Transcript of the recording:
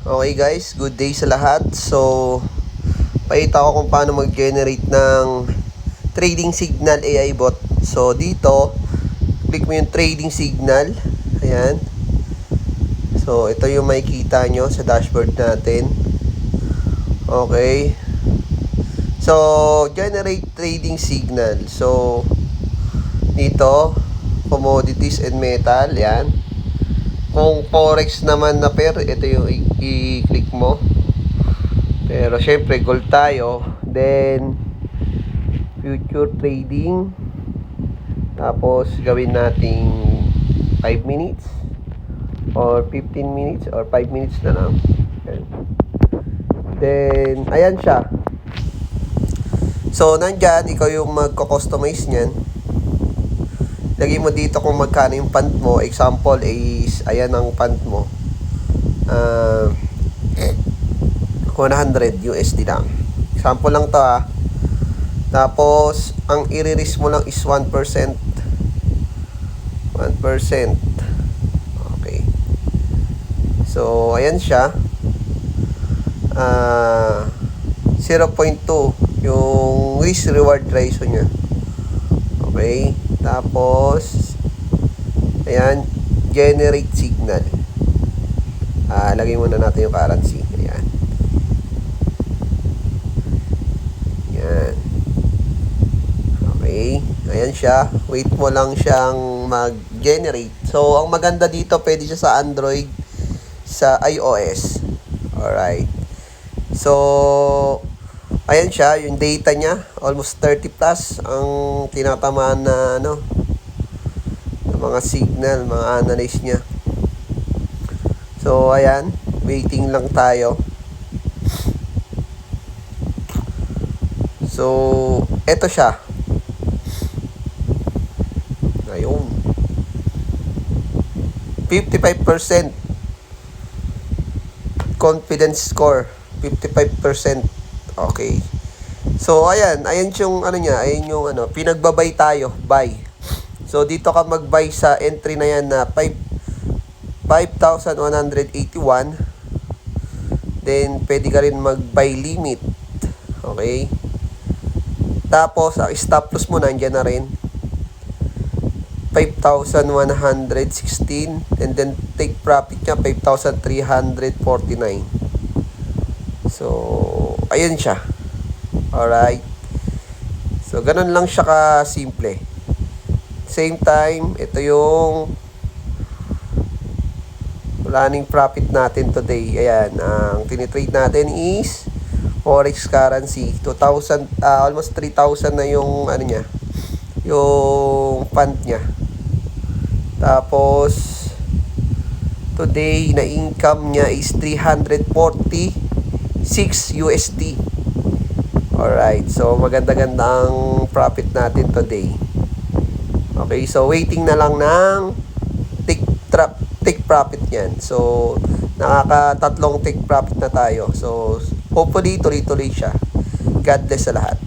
Okay guys, good day sa lahat. So, pakita ko kung paano mag-generate ng trading signal AI bot. So, dito, click mo yung trading signal. Ayan. So, ito yung makikita nyo sa dashboard natin. Okay. So, generate trading signal. So, dito, commodities and metal. Yan. Kung forex naman na pair, ito yung i-click mo. Pero syempre gold tayo. Then future trading. Tapos gawin nating 5 minutes or 15 minutes or 5 minutes na lang. Then ayan siya. So nandyan, ikaw yung magko-customize niyan. Lagay mo dito kung magkano yung fund mo. Example is, ayan ang fund mo. 100 USD lang. Example lang to ha. Tapos, ang i-risk mo lang is 1%. 1%. Okay. So, ayan siya. 0.2 yung risk-reward ratio niya. Okay. Tapos, ayan, generate signal. Lagay muna natin yung currency. Ayan. Ayan. Okay. Ayan siya. Wait mo lang siyang mag-generate. So, ang maganda dito, pwede siya sa Android, sa iOS. Alright. So, ayan siya, yung data niya, almost 30 plus ang tinatamaan na mga signal, mga analyze niya. So, ayan, waiting lang tayo. So, eto siya. Ayun. 55% confidence score. 55%. Okay. So, ayan yung ayan yung pinagbabay tayo, buy. So, dito ka mag-buy sa entry na yan na 5,181. Then, pwede ka rin mag-buy limit. Okay. Tapos, ang stop loss mo nandiyan na rin. 5,116. And then, take profit niya, 5,349. So, ayun siya. Alright. So, ganun lang siya ka-simple. Same time, ito yung running profit natin today. Ayan, ang tinitrade natin is forex currency. 2,000, almost 3,000 na yung niya, yung fund niya. Tapos, today na income niya is 346 USD. Alright, so maganda-ganda ang profit natin today. Okay, so waiting na lang ng take profit niyan. So, nakakatatlong take profit na tayo. So, hopefully tuloy-tuloy siya. God bless sa lahat.